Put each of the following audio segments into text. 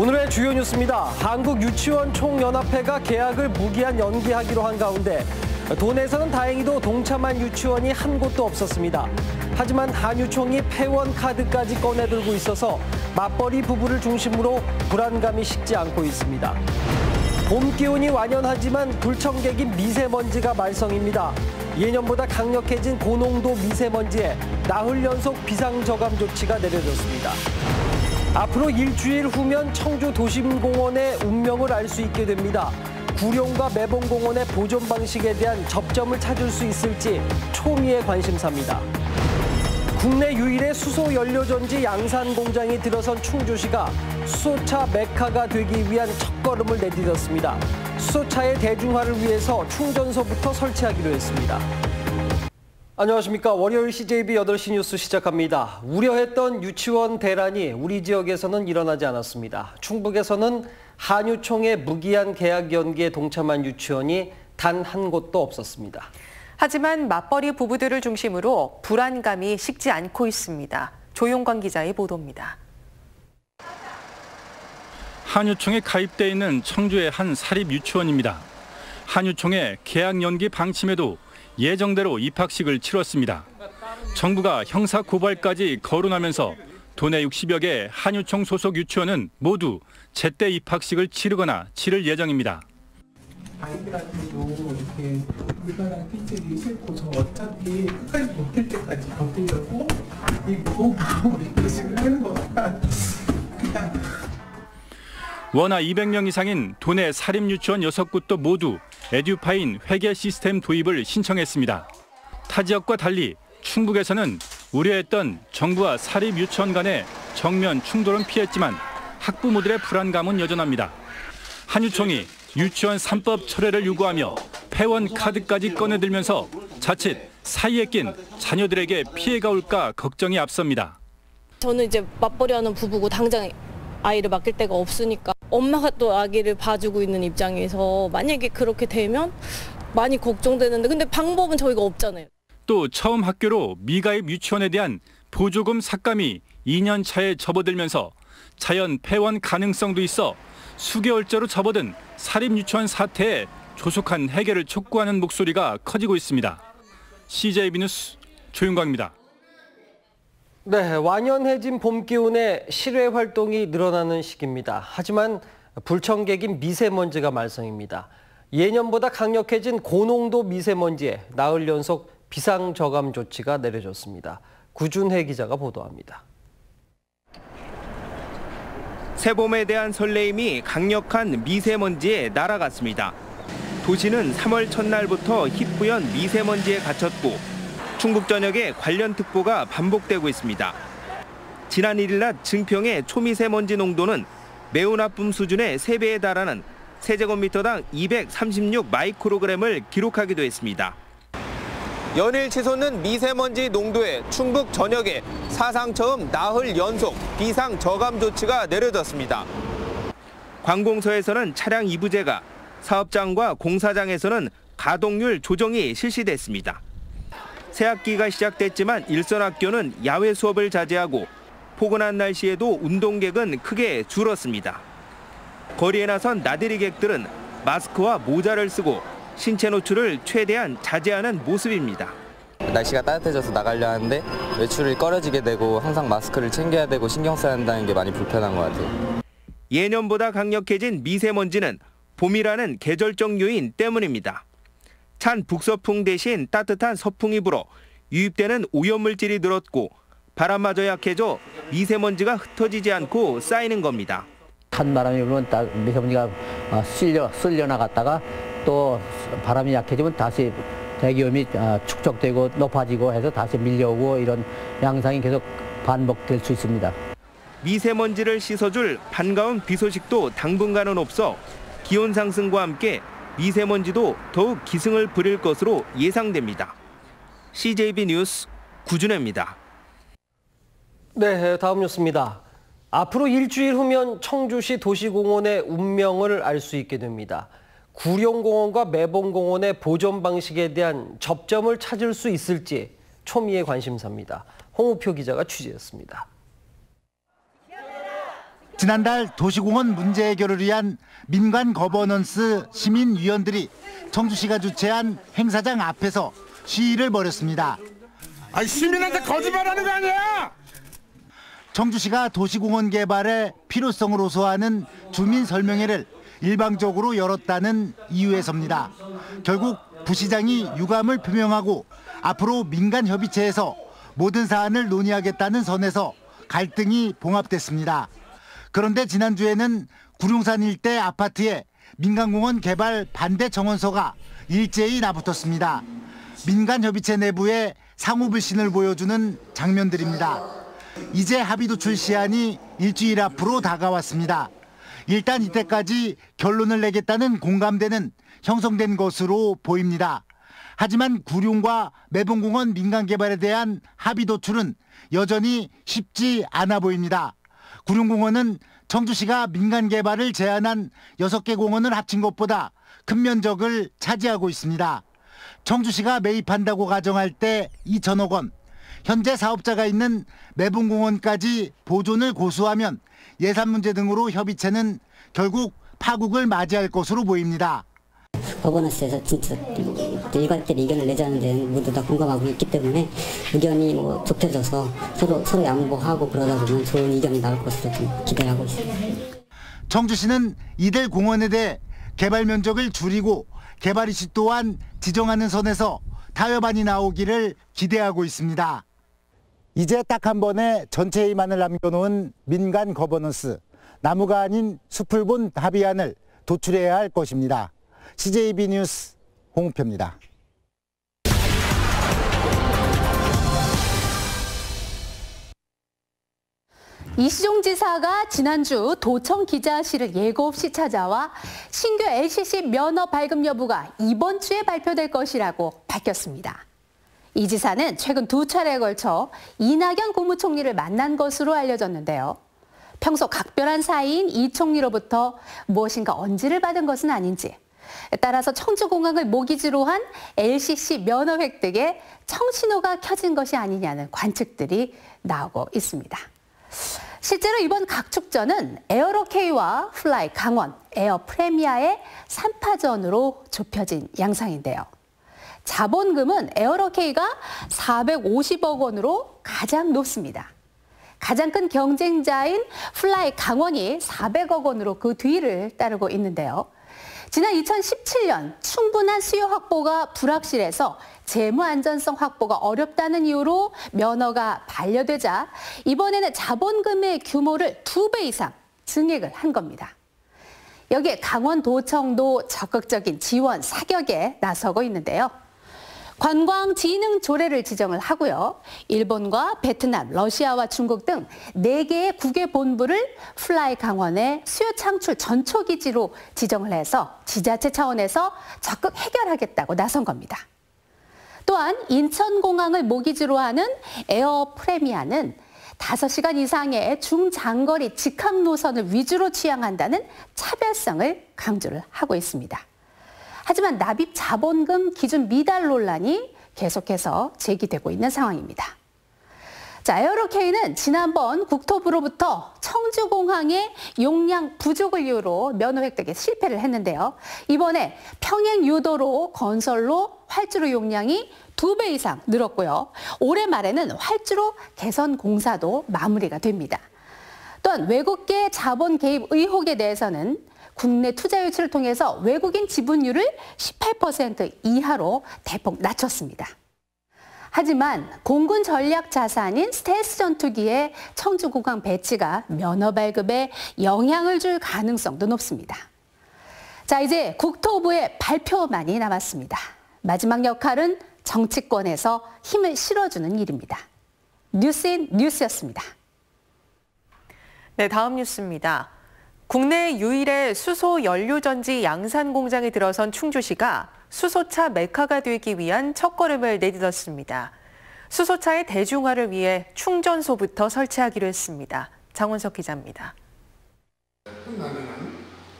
오늘의 주요 뉴스입니다. 한국유치원총연합회가 개학을 무기한 연기하기로 한 가운데 도내에서는 다행히도 동참한 유치원이 한 곳도 없었습니다. 하지만 한유총이 폐원 카드까지 꺼내들고 있어서 맞벌이 부부를 중심으로 불안감이 식지 않고 있습니다. 봄 기온이 완연하지만 불청객인 미세먼지가 말썽입니다. 예년보다 강력해진 고농도 미세먼지에 나흘 연속 비상저감 조치가 내려졌습니다. 앞으로 일주일 후면 청주 도심공원의 운명을 알 수 있게 됩니다. 구룡과 매봉공원의 보존 방식에 대한 접점을 찾을 수 있을지 초미의 관심사입니다. 국내 유일의 수소 연료전지 양산 공장이 들어선 충주시가 수소차 메카가 되기 위한 첫걸음을 내디뎠습니다. 수소차의 대중화를 위해서 충전소부터 설치하기로 했습니다. 안녕하십니까. 월요일 CJB 8시 뉴스 시작합니다. 우려했던 유치원 대란이 우리 지역에서는 일어나지 않았습니다. 충북에서는 한유총의 무기한 개학 연기에 동참한 유치원이 단 한 곳도 없었습니다. 하지만 맞벌이 부부들을 중심으로 불안감이 식지 않고 있습니다. 조용관 기자의 보도입니다. 한유총에 가입돼 있는 청주의 한 사립 유치원입니다. 한유총의 개학 연기 방침에도 예정대로 입학식을 치렀습니다. 정부가 형사 고발까지 거론하면서 도내 60여 개 한유총 소속 유치원은 모두 제때 입학식을 치르거나 치를 예정입니다. 아이들한테도 이렇게 불가능한 끼치기 싫고 저 어차피 끝까지 버틸 때까지 버티려고 이 무거운 마음으로 입학식을 하는 거니까 그냥. 원화 200명 이상인 도내 사립 유치원 6곳도 모두 에듀파인 회계 시스템 도입을 신청했습니다. 타 지역과 달리 충북에서는 우려했던 정부와 사립 유치원 간의 정면 충돌은 피했지만 학부모들의 불안감은 여전합니다. 한유총이 유치원 3법 철회를 요구하며 폐원 카드까지 꺼내들면서 자칫 사이에 낀 자녀들에게 피해가 올까 걱정이 앞섭니다. 저는 이제 맞벌이하는 부부고 당장 아이를 맡길 데가 없으니까 엄마가 또 아기를 봐주고 있는 입장에서 만약에 그렇게 되면 많이 걱정되는데 근데 방법은 저희가 없잖아요. 또 처음 학교로 미가입 유치원에 대한 보조금 삭감이 2년 차에 접어들면서 자연 폐원 가능성도 있어 수개월째로 접어든 사립 유치원 사태에 조속한 해결을 촉구하는 목소리가 커지고 있습니다. CJB 뉴스 조윤광입니다. 네, 완연해진 봄 기온에 실외 활동이 늘어나는 시기입니다. 하지만 불청객인 미세먼지가 말썽입니다. 예년보다 강력해진 고농도 미세먼지에 나흘 연속 비상저감 조치가 내려졌습니다. 구준혜 기자가 보도합니다. 새봄에 대한 설레임이 강력한 미세먼지에 날아갔습니다. 도시는 3월 첫날부터 희뿌연 미세먼지에 갇혔고 충북 전역에 관련 특보가 반복되고 있습니다. 지난 1일 낮 증평의 초미세먼지 농도는 매우 나쁨 수준의 3배에 달하는 세제곱미터당 236 마이크로그램을 기록하기도 했습니다. 연일 치솟는 미세먼지 농도에 충북 전역에 사상 처음 나흘 연속 비상 저감 조치가 내려졌습니다. 관공서에서는 차량 이부제가, 사업장과 공사장에서는 가동률 조정이 실시됐습니다. 새학기가 시작됐지만 일선 학교는 야외 수업을 자제하고 포근한 날씨에도 운동객은 크게 줄었습니다. 거리에 나선 나들이객들은 마스크와 모자를 쓰고 신체 노출을 최대한 자제하는 모습입니다. 날씨가 따뜻해져서 나가려 하는데 외출이 꺼려지게 되고 항상 마스크를 챙겨야 되고 신경 써야 한다는 게 많이 불편한 것 같아요. 예년보다 강력해진 미세먼지는 봄이라는 계절적 요인 때문입니다. 찬 북서풍 대신 따뜻한 서풍이 불어 유입되는 오염물질이 늘었고 바람마저 약해져 미세먼지가 흩어지지 않고 쌓이는 겁니다. 찬 바람이 불면 미세먼지가 쓸려 나갔다가 또 바람이 약해지면 다시 대기오염이 축적되고 높아지고 해서 다시 밀려오고 이런 양상이 계속 반복될 수 있습니다. 미세먼지를 씻어줄 반가운 비 소식도 당분간은 없어 기온 상승과 함께 미세먼지도 더욱 기승을 부릴 것으로 예상됩니다. CJB 뉴스 구준혜입니다. 네, 다음 뉴스입니다. 앞으로 일주일 후면 청주시 도시공원의 운명을 알 수 있게 됩니다. 구룡공원과 매봉공원의 보존 방식에 대한 접점을 찾을 수 있을지 초미의 관심사입니다. 홍우표 기자가 취재했습니다. 지난달 도시공원 문제 해결을 위한 민간 거버넌스 시민위원들이 청주시가 주최한 행사장 앞에서 시위를 벌였습니다. 아니, 시민한테 거짓말하는 거 아니야? 청주시가 도시공원 개발의 필요성을 호소하는 주민 설명회를 일방적으로 열었다는 이유에서입니다. 결국 부시장이 유감을 표명하고 앞으로 민간협의체에서 모든 사안을 논의하겠다는 선에서 갈등이 봉합됐습니다. 그런데 지난주에는 구룡산 일대 아파트에 민간공원 개발 반대 정원서가 일제히 나붙었습니다. 민간협의체 내부에 상호불신을 보여주는 장면들입니다. 이제 합의 도출 시한이 일주일 앞으로 다가왔습니다. 일단 이때까지 결론을 내겠다는 공감대는 형성된 것으로 보입니다. 하지만 구룡과 매봉공원 민간 개발에 대한 합의 도출은 여전히 쉽지 않아 보입니다. 구룡공원은 청주시가 민간 개발을 제한한 6개 공원을 합친 것보다 큰 면적을 차지하고 있습니다. 청주시가 매입한다고 가정할 때 2천억 원, 현재 사업자가 있는 매봉공원까지 보존을 고수하면 예산 문제 등으로 협의체는 결국 파국을 맞이할 것으로 보입니다. 거버넌스에서 진짜 일관된 의견을 내자는 데는 모두 다 공감하고 있기 때문에 의견이 좁혀져서 서로 양보하고 그러다 보면 좋은 의견이 나올 것으로 좀 기대하고 있습니다. 청주시는 이들 공원에 대해 개발 면적을 줄이고 개발 이시 또한 지정하는 선에서 타협안이 나오기를 기대하고 있습니다. 이제 딱 한 번에 전체 희망을 남겨놓은 민간 거버넌스, 나무가 아닌 숲을 본 합의안을 도출해야 할 것입니다. CJB 뉴스 홍우표입니다. 이시종 지사가 지난주 도청 기자실을 예고 없이 찾아와 신규 LCC 면허 발급 여부가 이번 주에 발표될 것이라고 밝혔습니다. 이 지사는 최근 2차례에 걸쳐 이낙연 국무총리를 만난 것으로 알려졌는데요. 평소 각별한 사이인 이 총리로부터 무엇인가 언지를 받은 것은 아닌지, 따라서 청주공항을 모기지로 한 LCC 면허 획득에 청신호가 켜진 것이 아니냐는 관측들이 나오고 있습니다. 실제로 이번 각축전은 에어로케이와 플라이 강원, 에어 프레미아의 3파전으로 좁혀진 양상인데요. 자본금은 에어로케이가 450억 원으로 가장 높습니다. 가장 큰 경쟁자인 플라이 강원이 400억 원으로 그 뒤를 따르고 있는데요. 지난 2017년 충분한 수요 확보가 불확실해서 재무 안전성 확보가 어렵다는 이유로 면허가 반려되자 이번에는 자본금의 규모를 2배 이상 증액을 한 겁니다. 여기에 강원도청도 적극적인 지원 사격에 나서고 있는데요. 관광진흥 조례를 지정을 하고요. 일본과 베트남, 러시아와 중국 등 4개의 국외 본부를 플라이 강원의 수요 창출 전초기지로 지정을 해서 지자체 차원에서 적극 해결하겠다고 나선 겁니다. 또한 인천공항을 모기지로 하는 에어 프레미아는 5시간 이상의 중장거리 직항 노선을 위주로 취향한다는 차별성을 강조를 하고 있습니다. 하지만 납입 자본금 기준 미달 논란이 계속해서 제기되고 있는 상황입니다. 자, 에어로케이는 지난번 국토부로부터 청주공항의 용량 부족을 이유로 면허 획득에 실패를 했는데요. 이번에 평행 유도로 건설로 활주로 용량이 2배 이상 늘었고요. 올해 말에는 활주로 개선 공사도 마무리가 됩니다. 또한 외국계 자본 개입 의혹에 대해서는 국내 투자 유치를 통해서 외국인 지분율을 18% 이하로 대폭 낮췄습니다. 하지만 공군 전략 자산인 스텔스 전투기의 청주공항 배치가 면허 발급에 영향을 줄 가능성도 높습니다. 자, 이제 국토부의 발표만이 남았습니다. 마지막 역할은 정치권에서 힘을 실어주는 일입니다. 뉴스인 뉴스였습니다. 네, 다음 뉴스입니다. 국내 유일의 수소 연료전지 양산 공장에 들어선 충주시가 수소차 메카가 되기 위한 첫걸음을 내딛었습니다. 수소차의 대중화를 위해 충전소부터 설치하기로 했습니다. 장원석 기자입니다.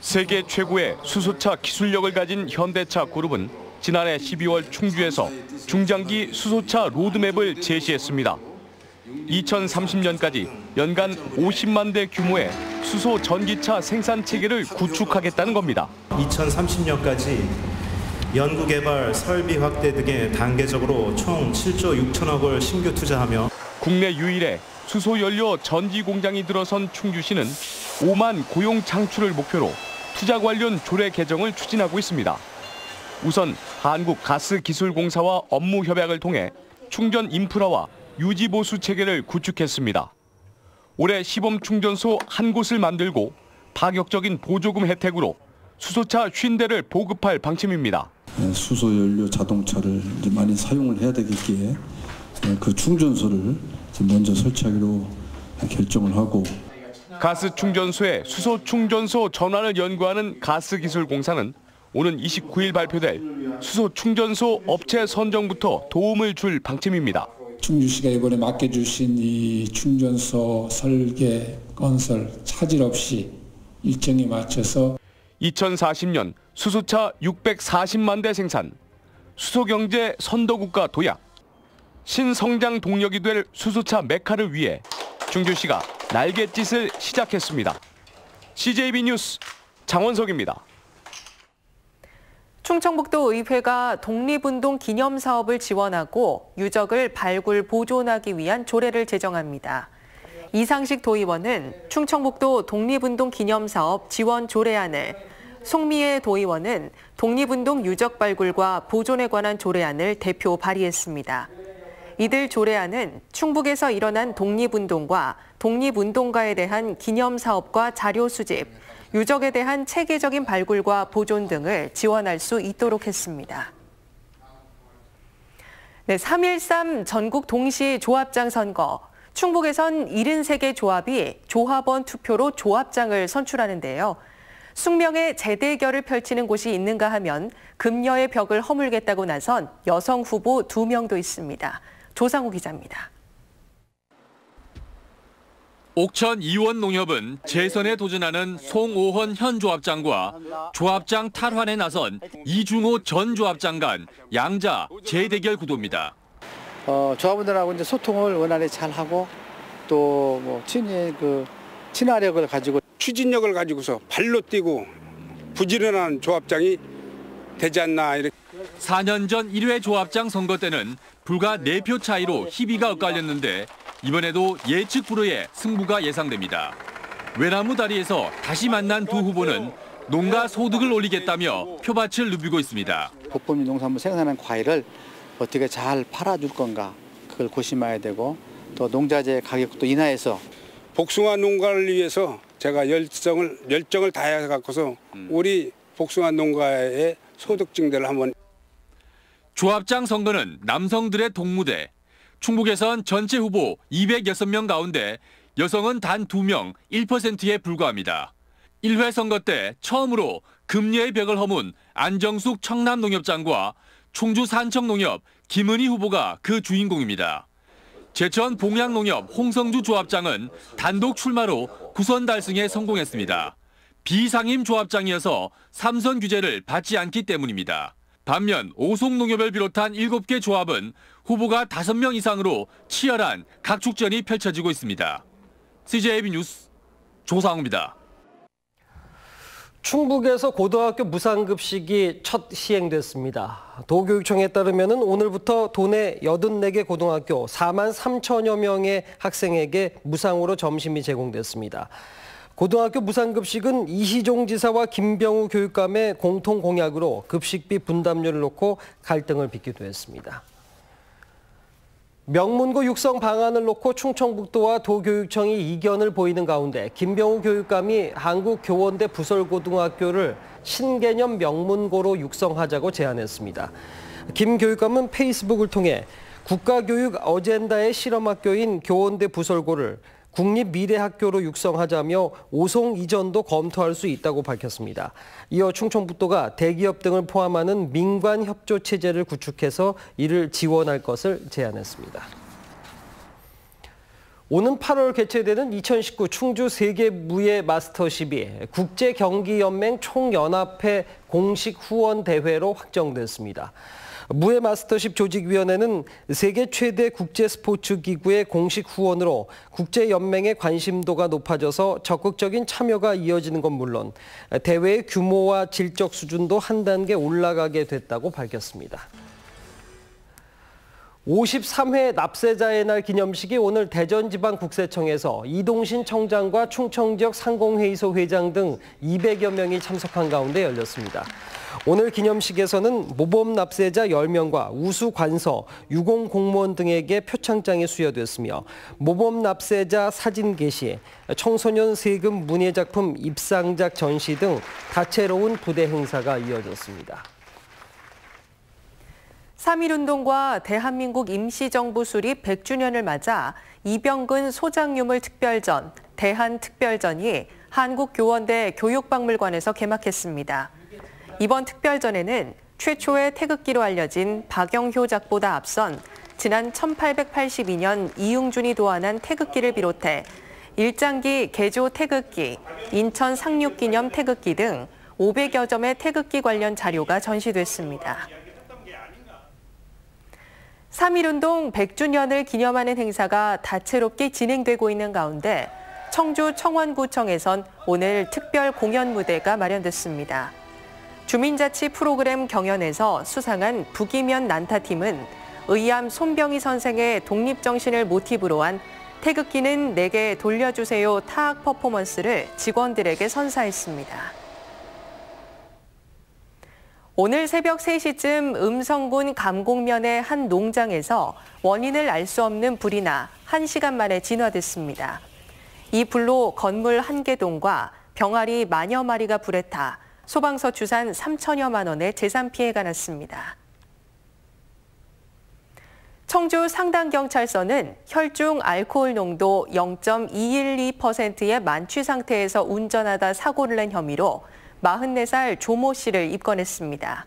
세계 최고의 수소차 기술력을 가진 현대차 그룹은 지난해 12월 충주에서 중장기 수소차 로드맵을 제시했습니다. 2030년까지 연간 50만 대 규모의 수소 전기차 생산 체계를 구축하겠다는 겁니다. 2030년까지 연구개발, 설비 확대 등에 단계적으로 총 7조 6천억을 신규 투자하며 국내 유일의 수소연료 전지 공장이 들어선 충주시는 5만 고용 창출을 목표로 투자 관련 조례 개정을 추진하고 있습니다. 우선 한국가스기술공사와 업무 협약을 통해 충전 인프라와 유지보수 체계를 구축했습니다. 올해 시범 충전소 한 곳을 만들고 파격적인 보조금 혜택으로 수소차 50대를 보급할 방침입니다. 수소연료 자동차를 이제 많이 사용을 해야 되겠기에 그 충전소를 먼저 설치하기로 결정을 하고 가스 충전소의 수소 충전소 전환을 연구하는 가스기술공사는 오는 29일 발표될 수소 충전소 업체 선정부터 도움을 줄 방침입니다. 충주시가 이번에 맡겨주신 이 충전소 설계, 건설 차질 없이 일정에 맞춰서 2040년 수소차 640만 대 생산, 수소경제 선도국가 도약, 신성장 동력이 될 수소차 메카를 위해 충주시가 날갯짓을 시작했습니다. CJB 뉴스 장원석입니다. 충청북도 의회가 독립운동 기념사업을 지원하고 유적을 발굴 보존하기 위한 조례를 제정합니다. 이상식 도의원은 충청북도 독립운동 기념사업 지원 조례안을, 송미애 도의원은 독립운동 유적 발굴과 보존에 관한 조례안을 대표 발의했습니다. 이들 조례안은 충북에서 일어난 독립운동과 독립운동가에 대한 기념사업과 자료 수집, 유적에 대한 체계적인 발굴과 보존 등을 지원할 수 있도록 했습니다. 네, 3.13 전국 동시 조합장 선거. 충북에선 73개 조합이 조합원 투표로 조합장을 선출하는데요. 숙명의 재대결을 펼치는 곳이 있는가 하면 금여의 벽을 허물겠다고 나선 여성 후보 2명도 있습니다. 조상우 기자입니다. 옥천 이원 농협은 재선에 도전하는 송오헌 현 조합장과 조합장 탈환에 나선 이중호 전 조합장 간 양자 재대결 구도입니다. 조합원들하고 이제 소통을 원활히 잘 하고 또 뭐 친화력을 가지고 추진력을 가지고서 발로 뛰고 부지런한 조합장이 되지 않나 이렇게. 4년 전 1회 조합장 선거 때는 불과 4표 차이로 희비가 엇갈렸는데 이번에도 예측 불허의 승부가 예상됩니다. 외나무 다리에서 다시 만난 두 후보는 농가 소득을 올리겠다며 표밭을 누비고 있습니다. 복범인 농산물 생산한 과일을 어떻게 잘 팔아줄 건가 그걸 고심해야 되고 또 농자재 가격도 인하해서 복숭아 농가를 위해서 제가 열정을 다해 갖고서 우리 복숭아 농가의 소득 증대를 한번. 조합장 선거는 남성들의 동무대. 충북에선 전체 후보 206명 가운데 여성은 단 2명, 1%에 불과합니다. 1회 선거 때 처음으로 금여의 벽을 허문 안정숙 청남농협장과 충주 산청농협 김은희 후보가 그 주인공입니다. 제천 봉양농협 홍성주 조합장은 단독 출마로 구선 달성에 성공했습니다. 비상임 조합장이어서 3선 규제를 받지 않기 때문입니다. 반면 오송농협을 비롯한 7개 조합은 후보가 5명 이상으로 치열한 각축전이 펼쳐지고 있습니다. CJB 뉴스 조상우입니다. 충북에서 고등학교 무상급식이 첫 시행됐습니다. 도교육청에 따르면 오늘부터 도내 84개 고등학교 4만 3천여 명의 학생에게 무상으로 점심이 제공됐습니다. 고등학교 무상급식은 이시종 지사와 김병우 교육감의 공통 공약으로 급식비 분담료를 놓고 갈등을 빚기도 했습니다. 명문고 육성 방안을 놓고 충청북도와 도교육청이 이견을 보이는 가운데 김병우 교육감이 한국교원대 부설고등학교를 신개념 명문고로 육성하자고 제안했습니다. 김 교육감은 페이스북을 통해 국가교육 어젠다의 실험학교인 교원대 부설고를 국립미래학교로 육성하자며 오송 이전도 검토할 수 있다고 밝혔습니다. 이어 충청북도가 대기업 등을 포함하는 민관 협조 체제를 구축해서 이를 지원할 것을 제안했습니다. 오는 8월 개최되는 2019 충주 세계무예 마스터십이 국제경기연맹 총연합회 공식 후원 대회로 확정됐습니다. 무해 마스터십 조직위원회는 세계 최대 국제 스포츠 기구의 공식 후원으로 국제연맹의 관심도가 높아져서 적극적인 참여가 이어지는 건 물론 대회의 규모와 질적 수준도 한 단계 올라가게 됐다고 밝혔습니다. 53회 납세자의 날 기념식이 오늘 대전지방국세청에서 이동신 청장과 충청지역 상공회의소 회장 등 200여 명이 참석한 가운데 열렸습니다. 오늘 기념식에서는 모범 납세자 10명과 우수 관서, 유공 공무원 등에게 표창장이 수여됐으며 모범 납세자 사진 게시, 청소년 세금 문예작품 입상작 전시 등 다채로운 부대 행사가 이어졌습니다. 3.1운동과 대한민국 임시정부 수립 100주년을 맞아 이병근 소장유물 특별전, 대한특별전이 한국교원대 교육박물관에서 개막했습니다. 이번 특별전에는 최초의 태극기로 알려진 박영효작보다 앞선 지난 1882년 이응준이 도안한 태극기를 비롯해 일장기 개조 태극기, 인천 상륙기념 태극기 등 500여 점의 태극기 관련 자료가 전시됐습니다. 3.1운동 100주년을 기념하는 행사가 다채롭게 진행되고 있는 가운데 청주 청원구청에선 오늘 특별 공연 무대가 마련됐습니다. 주민자치 프로그램 경연에서 수상한 북이면 난타팀은 의암 손병희 선생의 독립정신을 모티브로 한 태극기는 내게 돌려주세요 타악 퍼포먼스를 직원들에게 선사했습니다. 오늘 새벽 3시쯤 음성군 감곡면의 한 농장에서 원인을 알 수 없는 불이 나 1시간 만에 진화됐습니다. 이 불로 건물 1개 동과 병아리 만여 마리가 불에 타 소방서 추산 3천여만 원의 재산 피해가 났습니다. 청주 상당경찰서는 혈중 알코올 농도 0.212%의 만취 상태에서 운전하다 사고를 낸 혐의로 44살 조모 씨를 입건했습니다.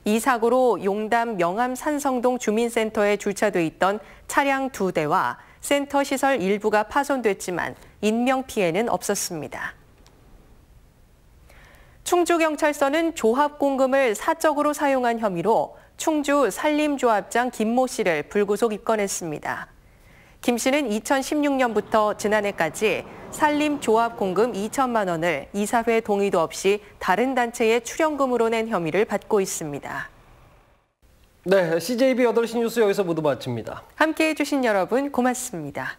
이 사고로 용담 명암 산성동 주민센터에 주차돼 있던 차량 2대와 센터 시설 일부가 파손됐지만 인명피해는 없었습니다. 충주경찰서는 조합공금을 사적으로 사용한 혐의로 충주 산림조합장 김모 씨를 불구속 입건했습니다. 김 씨는 2016년부터 지난해까지 산림조합공금 2천만 원을 이사회 동의도 없이 다른 단체에 출연금으로 낸 혐의를 받고 있습니다. 네, CJB 8시 뉴스 여기서 모두 마칩니다. 함께해 주신 여러분 고맙습니다.